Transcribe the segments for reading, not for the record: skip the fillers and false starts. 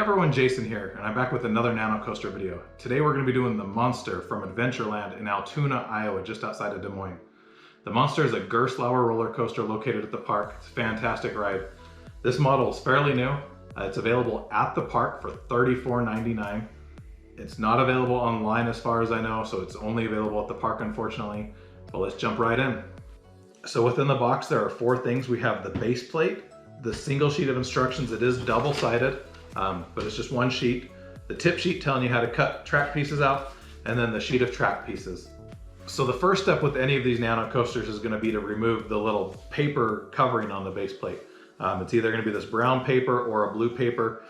everyone, Jason here, and I'm back with another Nano Coaster video. Today we're going to be doing the Monster from Adventureland in Altoona, Iowa, just outside of Des Moines. The Monster is a Gerstlauer roller coaster located at the park. It's a fantastic ride. This model is fairly new. It's available at the park for $34.99. It's not available online as far as I know, so it's only available at the park, unfortunately. But let's jump right in. So within the box there are four things. We have the base plate, the single sheet of instructions. It is double-sided, but it's just one sheet. The tip sheet telling you how to cut track pieces out, and then the sheet of track pieces. So the first step with any of these Nano coasters is going to be to remove the little paper covering on the base plate. It's either going to be this brown paper or a blue paper.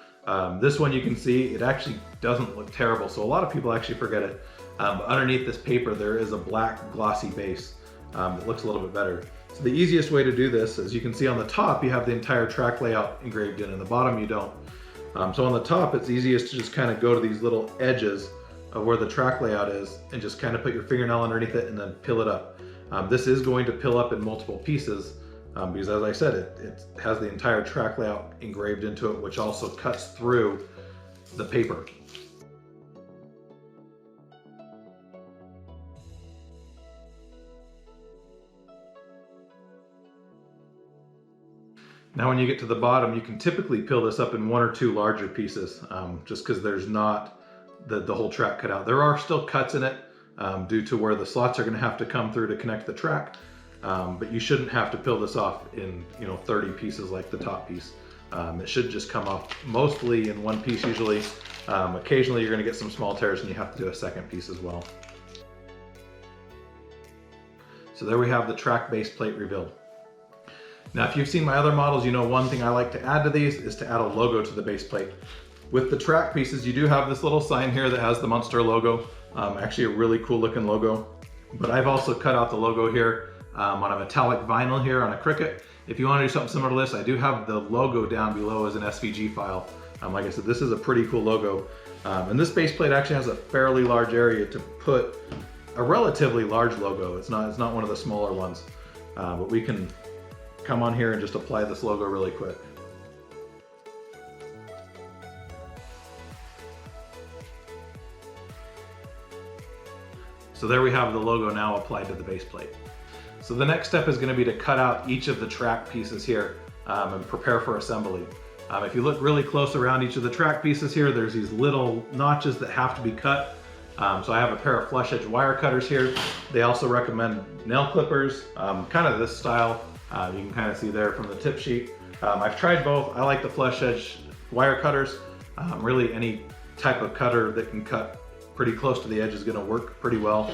This one you can see, it actually doesn't look terrible, so a lot of people actually forget it. But underneath this paper there is a black glossy base that looks a little bit better. So the easiest way to do this, as you can see on the top, you have the entire track layout engraved in, and the bottom you don't. So on the top, it's easiest to just kind of go to these little edges of where the track layout is and just kind of put your fingernail underneath it and then peel it up. This is going to peel up in multiple pieces because, as I said, it has the entire track layout engraved into it, which also cuts through the paper. Now when you get to the bottom, you can typically peel this up in one or two larger pieces, just because there's not the whole track cut out. There are still cuts in it due to where the slots are going to have to come through to connect the track, but you shouldn't have to peel this off in 30 pieces like the top piece. It should just come off mostly in one piece usually. Occasionally you're going to get some small tears and you have to do a second piece as well. So there we have the track base plate revealed. Now, if you've seen my other models, you know one thing I like to add to these is to add a logo to the base plate. With the track pieces, you do have this little sign here that has the Monster logo. Actually a really cool looking logo. But I've also cut out the logo here on a metallic vinyl here on a Cricut. If you want to do something similar to this, I do have the logo down below as an SVG file. Like I said, this is a pretty cool logo. And this base plate actually has a fairly large area to put a relatively large logo. It's not one of the smaller ones, but we can come on here and just apply this logo really quick. So there we have the logo now applied to the base plate. So the next step is going to be to cut out each of the track pieces here and prepare for assembly. If you look really close around each of the track pieces here, there's these little notches that have to be cut. So I have a pair of flush edge wire cutters here. They also recommend nail clippers, kind of this style. You can kind of see there from the tip sheet. I've tried both. I like the flush edge wire cutters. Really any type of cutter that can cut pretty close to the edge is going to work pretty well.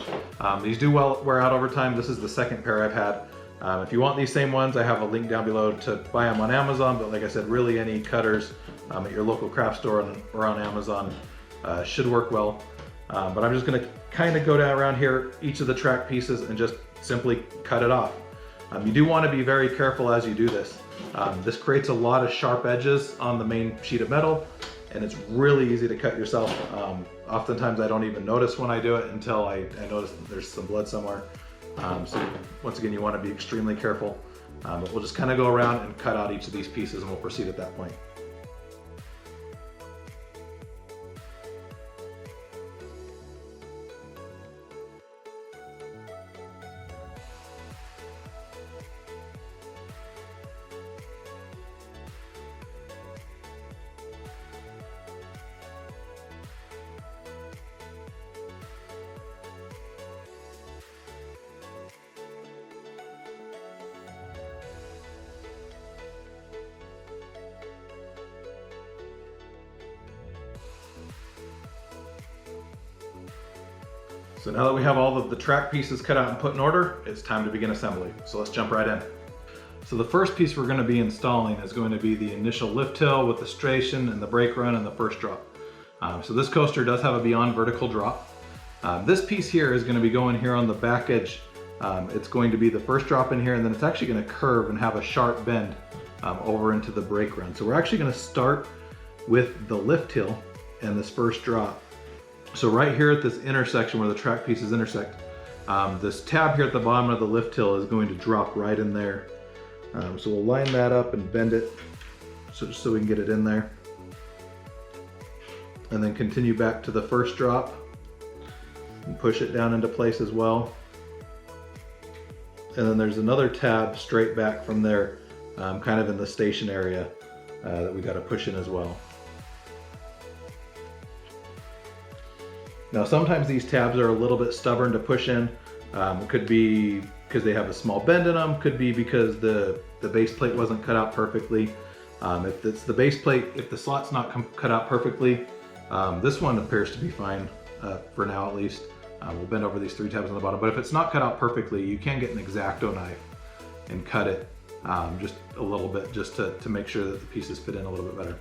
These do wear out over time. This is the second pair I've had. If you want these same ones, I have a link down below to buy them on Amazon, but like I said, really any cutters at your local craft store or on Amazon should work well. But I'm just going to kind of go down around here, each of the track pieces, and just simply cut it off. You do want to be very careful as you do this. This creates a lot of sharp edges on the main sheet of metal, and it's really easy to cut yourself. Oftentimes I don't even notice when I do it until I notice that there's some blood somewhere. So once again, you want to be extremely careful. But we'll just kind of go around and cut out each of these pieces and we'll proceed at that point. So now that we have all of the track pieces cut out and put in order, it's time to begin assembly. So let's jump right in. So the first piece we're going to be installing is going to be the initial lift hill with the station and the brake run and the first drop. So this coaster does have a beyond vertical drop. This piece here is going to be going here on the back edge. It's going to be the first drop in here, and then it's actually going to curve and have a sharp bend over into the brake run. So we're actually going to start with the lift hill and this first drop. So right here at this intersection where the track pieces intersect, this tab here at the bottom of the lift hill is going to drop right in there. So we'll line that up and bend it so we can get it in there. and then continue back to the first drop and push it down into place as well. And then there's another tab straight back from there, kind of in the station area that we got to push in as well. Now sometimes these tabs are a little bit stubborn to push in. It could be because they have a small bend in them, could be because the base plate wasn't cut out perfectly. If it's the base plate, if the slot's not cut out perfectly, this one appears to be fine for now at least. We'll bend over these 3 tabs on the bottom, but if it's not cut out perfectly, you can get an X-Acto knife and cut it just a little bit, just to make sure that the pieces fit in a little bit better.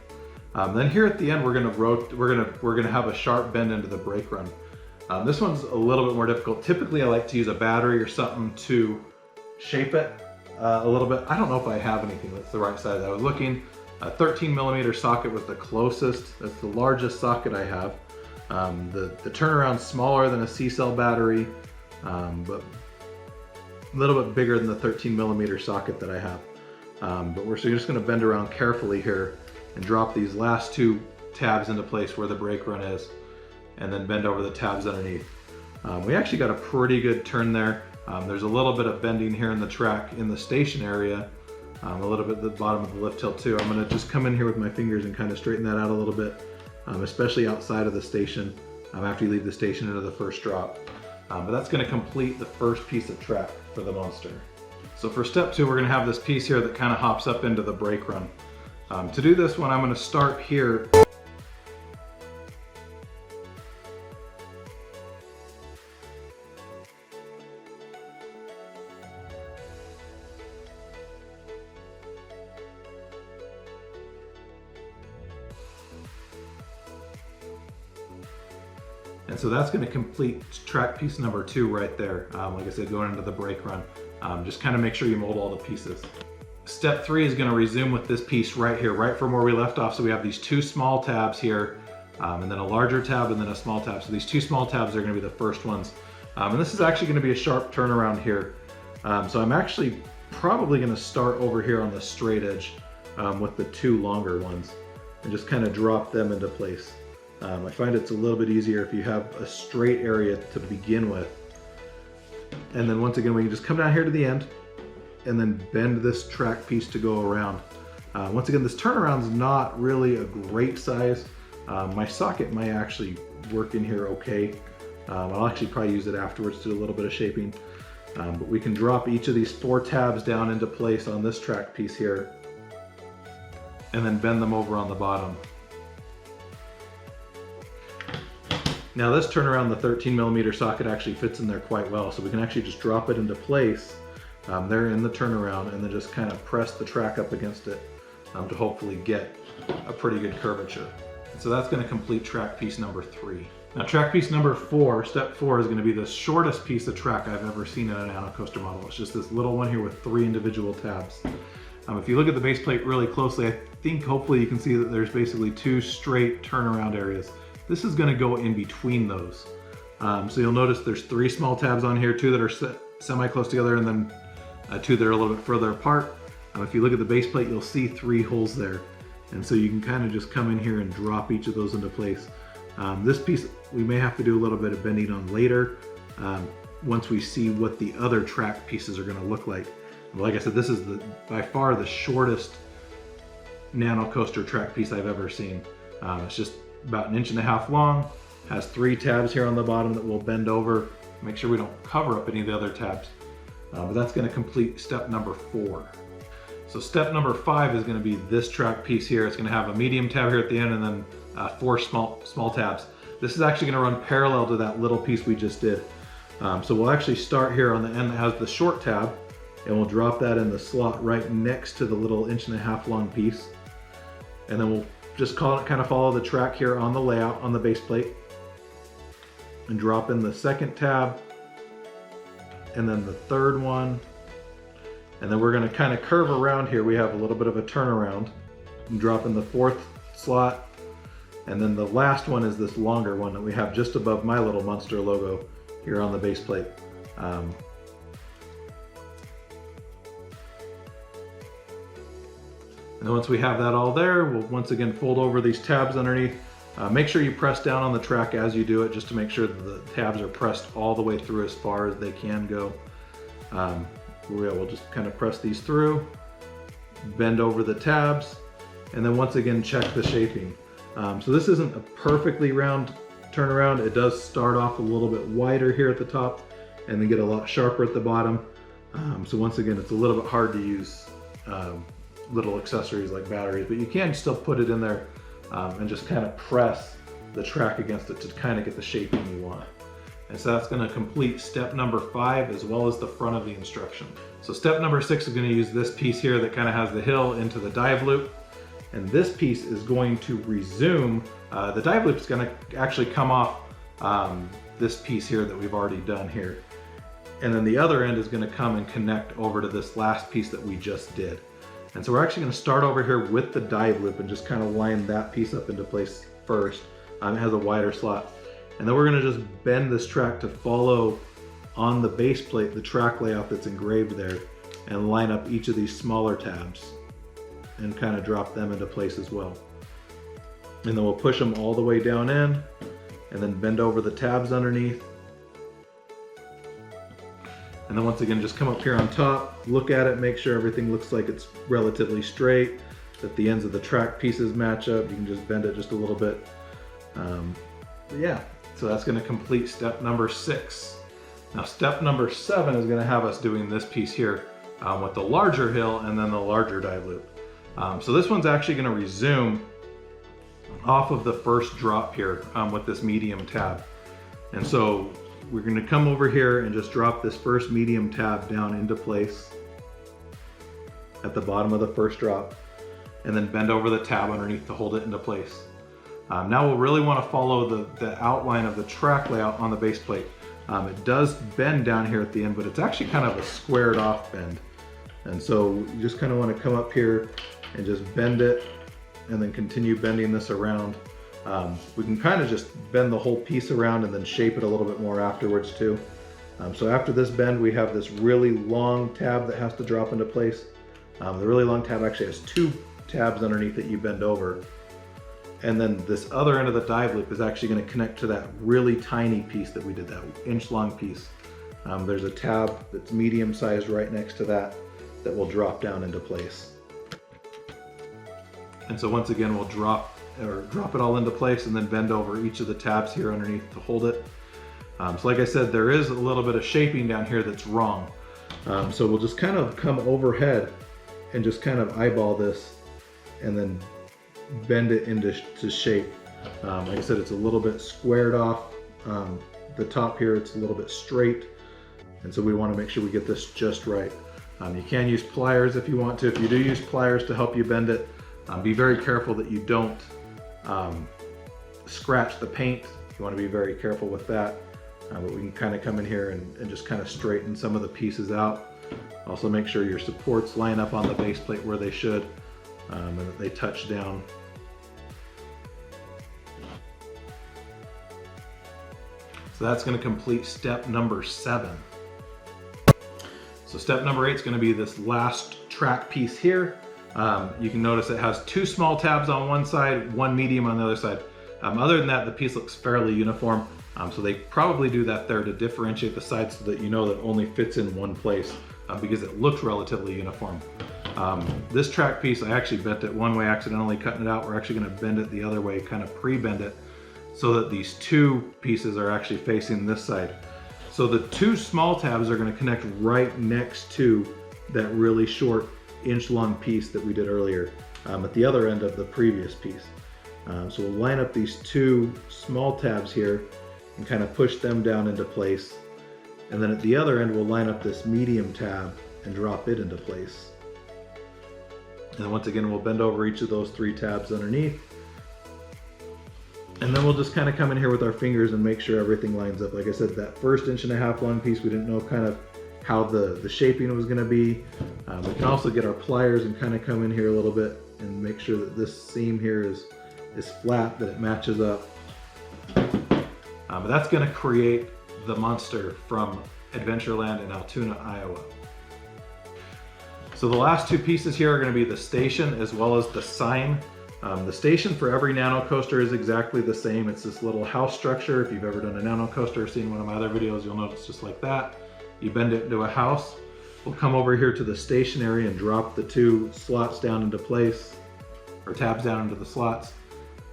Then here at the end, we're gonna have a sharp bend into the brake run. This one's a little bit more difficult. Typically, I like to use a battery or something to shape it a little bit. I don't know if I have anything that's the right size. I was looking, a 13mm socket was the closest. That's the largest socket I have. The turnaround's smaller than a C-cell battery, but a little bit bigger than the 13mm socket that I have. But we're just gonna bend around carefully here and drop these last 2 tabs into place where the brake run is, and then bend over the tabs underneath. We actually got a pretty good turn there. There's a little bit of bending here in the track in the station area, a little bit at the bottom of the lift hill too. I'm gonna just come in here with my fingers and kind of straighten that out a little bit, especially outside of the station, after you leave the station into the first drop. But that's gonna complete the first piece of track for the Monster. So for step 2, we're gonna have this piece here that kind of hops up into the brake run. To do this one, I'm gonna start here. And so that's going to complete track piece number 2 right there. Like I said, going into the brake run. Just kind of make sure you mold all the pieces. Step 3 is going to resume with this piece right here, right from where we left off. So we have these 2 small tabs here, and then a larger tab, and then a small tab. So these 2 small tabs are going to be the first ones. And this is actually going to be a sharp turnaround here. So I'm actually probably going to start over here on the straight edge with the 2 longer ones and just kind of drop them into place. I find it's a little bit easier if you have a straight area to begin with. And then once again, we can just come down here to the end and then bend this track piece to go around. Once again, this turnaround's not really a great size. My socket might actually work in here okay. I'll actually probably use it afterwards to do a little bit of shaping. But we can drop each of these 4 tabs down into place on this track piece here and then bend them over on the bottom. Now this turnaround, the 13mm socket actually fits in there quite well, so we can actually just drop it into place there in the turnaround and then just kind of press the track up against it to hopefully get a pretty good curvature. And so that's going to complete track piece number 3. Now track piece number 4, step 4, is going to be the shortest piece of track I've ever seen in a Nanocoaster model. It's just this little one here with 3 individual tabs. If you look at the base plate really closely, I think hopefully you can see that there's basically 2 straight turnaround areas. This is going to go in between those. So you'll notice there's 3 small tabs on here, 2 that are semi-close together, and then 2 that are a little bit further apart. If you look at the base plate, you'll see 3 holes there. And so you can kind of just come in here and drop each of those into place. This piece, we may have to do a little bit of bending on later, once we see what the other track pieces are going to look like. Like I said, this is by far the shortest Nanocoaster track piece I've ever seen. It's just about 1.5 inches long, has 3 tabs here on the bottom that we'll bend over, make sure we don't cover up any of the other tabs. But that's going to complete step number 4. So step number 5 is going to be this track piece here. It's going to have a medium tab here at the end and then 4 small tabs. This is actually going to run parallel to that little piece we just did. So we'll actually start here on the end that has the short tab, and we'll drop that in the slot right next to the little 1.5 inch long piece. And then we'll just kind of follow the track here on the layout on the base plate and drop in the second tab and then the third one. And then we're going to kind of curve around here. We have a little bit of a turnaround and drop in the 4th slot. And then the last one is this longer one that we have just above my little Monster logo here on the base plate. And then once we have that all there, we'll once again fold over these tabs underneath, Make sure you press down on the track as you do it, just to make sure that the tabs are pressed all the way through as far as they can go. We'll just kind of press these through, bend over the tabs, and then once again check the shaping. So this isn't a perfectly round turnaround. It does start off a little bit wider here at the top and then get a lot sharper at the bottom. So once again, it's a little bit hard to use little accessories like batteries, but you can still put it in there and just kind of press the track against it to kind of get the shaping you want. And so that's going to complete step number 5 as well as the front of the instruction. So step number 6 is going to use this piece here that kind of has the hill into the dive loop. And this piece is going to resume. The dive loop is going to actually come off this piece here that we've already done here. And then the other end is going to come and connect over to this last piece that we just did. And so we're actually going to start over here with the dive loop and just kind of line that piece up into place first. It has a wider slot. And then we're going to just bend this track to follow on the base plate the track layout that's engraved there, and line up each of these smaller tabs and kind of drop them into place as well. And then we'll push them all the way down in and then bend over the tabs underneath. And then once again, just come up here on top, look at it, make sure everything looks like it's relatively straight, that the ends of the track pieces match up. You can just bend it just a little bit. Yeah, so that's going to complete step number 6. Now step number 7 is going to have us doing this piece here with the larger hill and then the larger dive loop. So this one's actually going to resume off of the first drop here with this medium tab. And so we're going to come over here and just drop this first medium tab down into place at the bottom of the first drop, and then bend over the tab underneath to hold it into place. Now we'll really want to follow the outline of the track layout on the base plate. It does bend down here at the end, but it's actually kind of a squared off bend. And so you just kind of want to come up here and just bend it and then continue bending this around. We can kind of just bend the whole piece around and then shape it a little bit more afterwards too. So after this bend, we have this really long tab that has to drop into place. The really long tab actually has 2 tabs underneath that you bend over. And then this other end of the dive loop is actually going to connect to that really tiny piece that we did, that inch-long piece. There's a tab that's medium-sized right next to that will drop down into place. And so once again, we'll drop it all into place and then bend over each of the tabs here underneath to hold it. So like I said, there is a little bit of shaping down here that's wrong. So we'll just kind of come overhead and just kind of eyeball this and then bend it into shape. Like I said, it's a little bit squared off. The top here, it's a little bit straight. And so we want to make sure we get this just right. You can use pliers if you want to. If you do use pliers to help you bend it, be very careful that you don't scratch the paint. You want to be very careful with that. But we can kind of come in here and just kind of straighten some of the pieces out. Also make sure your supports line up on the base plate where they should, and that they touch down. So that's going to complete step number 7. So step number 8 is going to be this last track piece here. You can notice it has 2 small tabs on one side, 1 medium on the other side. Other than that, the piece looks fairly uniform. So they probably do that there to differentiate the sides so that you know that it only fits in one place because it looks relatively uniform. This track piece, I actually bent it one way, accidentally cutting it out. We're actually going to bend it the other way, kind of pre-bend it, so that these 2 pieces are actually facing this side. So the 2 small tabs are going to connect right next to that really short inch-long piece that we did earlier at the other end of the previous piece. So we'll line up these 2 small tabs here and kind of push them down into place. And then at the other end, we'll line up this medium tab and drop it into place. And once again, we'll bend over each of those 3 tabs underneath. And then we'll just kind of come in here with our fingers and make sure everything lines up. Like I said, that first 1.5 inch long piece, we didn't know kind of how the shaping was going to be. We can also get our pliers and kind of come in here a little bit and make sure that this seam here is flat, that it matches up. But that's going to create the monster from Adventureland in Altoona, Iowa. So the last 2 pieces here are going to be the station as well as the sign. The station for every nano coaster is exactly the same. It's this little house structure. If you've ever done a nano coaster or seen one of my other videos, you'll notice just like that. You bend it into a house. We'll come over here to the station area and drop the 2 slots down into place, or tabs down into the slots.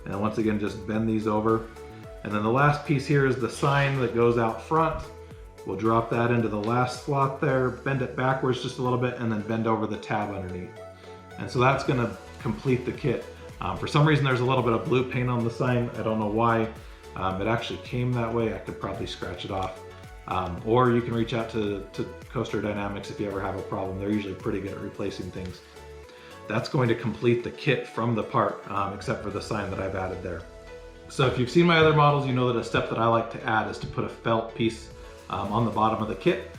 And then once again, just bend these over. And then the last piece here is the sign that goes out front. We'll drop that into the last slot there, bend it backwards just a little bit, and then bend over the tab underneath. And so that's gonna complete the kit. For some reason, there's a little bit of blue paint on the sign. I don't know why. It actually came that way. I could probably scratch it off. Or you can reach out to CoasterDynamix if you ever have a problem. They're usually pretty good at replacing things. That's going to complete the kit from the park, except for the sign that I've added there. So if you've seen my other models, you know that a step that I like to add is to put a felt piece on the bottom of the kit.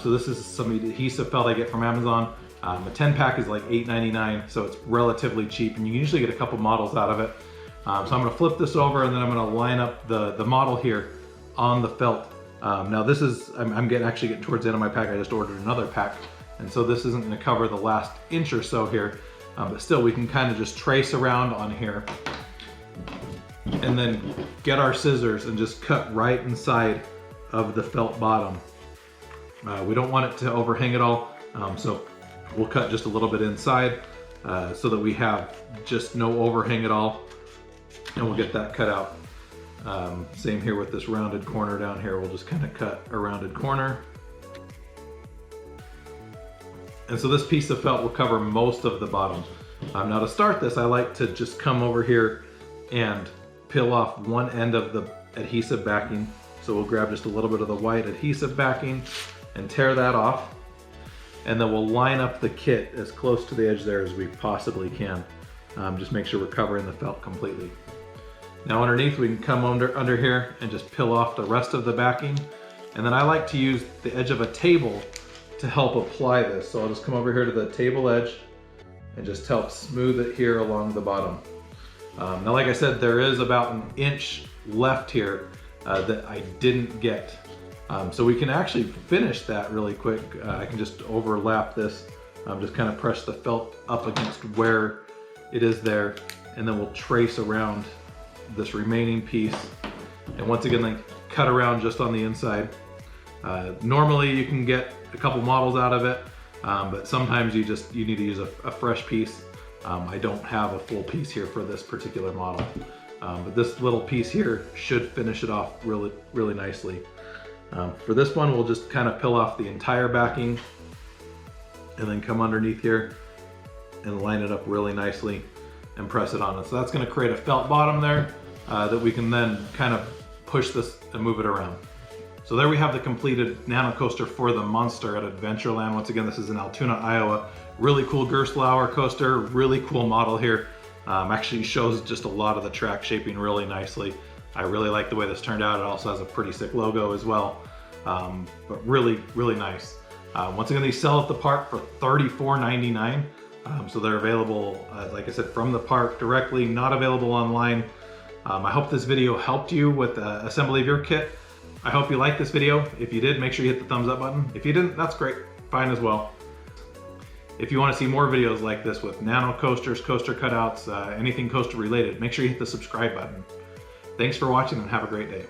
So this is some adhesive felt I get from Amazon. A 10-pack is like $8.99, so it's relatively cheap, and you can usually get a couple models out of it. So I'm gonna flip this over, and then I'm gonna line up the model here on the felt. Now this is, I'm actually getting towards the end of my pack. I just ordered another pack, and so this isn't gonna cover the last inch or so here, but still we can kind of just trace around on here, and then get our scissors and just cut right inside of the felt bottom. We don't want it to overhang at all, so we'll cut just a little bit inside so that we have just no overhang at all, and we'll get that cut out. Same here with this rounded corner down here. We'll just kind of cut a rounded corner. And so this piece of felt will cover most of the bottom. Now to start this, I like to just come over here and peel off one end of the adhesive backing. So we'll grab just a little bit of the white adhesive backing and tear that off. And then we'll line up the kit as close to the edge there as we possibly can. Just make sure we're covering the felt completely. Now underneath we can come under here and just peel off the rest of the backing. And then I like to use the edge of a table to help apply this. So I'll just come over here to the table edge and just help smooth it here along the bottom. Now like I said, there is about an inch left here that I didn't get. So we can actually finish that really quick. I can just overlap this, just kind of press the felt up against where it is there, and then we'll trace around this remaining piece. And once again, then cut around just on the inside. Normally you can get a couple models out of it, but sometimes you need to use a fresh piece. I don't have a full piece here for this particular model, but this little piece here should finish it off really, really nicely. For this one, we'll just kind of peel off the entire backing and then come underneath here and line it up really nicely and press it on. So that's going to create a felt bottom there that we can then kind of push this and move it around. So there we have the completed nano coaster for the Monster at Adventureland. Once again, this is in Altoona, Iowa. Really cool Gerstlauer coaster, really cool model here. Actually shows just a lot of the track shaping really nicely. I really like the way this turned out. It also has a pretty sick logo as well, but really, really nice. Once again, these sell at the park for $34.99. So they're available, like I said, from the park directly, not available online. I hope this video helped you with the assembly of your kit. I hope you liked this video. If you did, make sure you hit the thumbs up button. If you didn't, that's great, fine as well. If you want to see more videos like this with nano coasters, coaster cutouts, anything coaster related, make sure you hit the subscribe button. Thanks for watching and have a great day.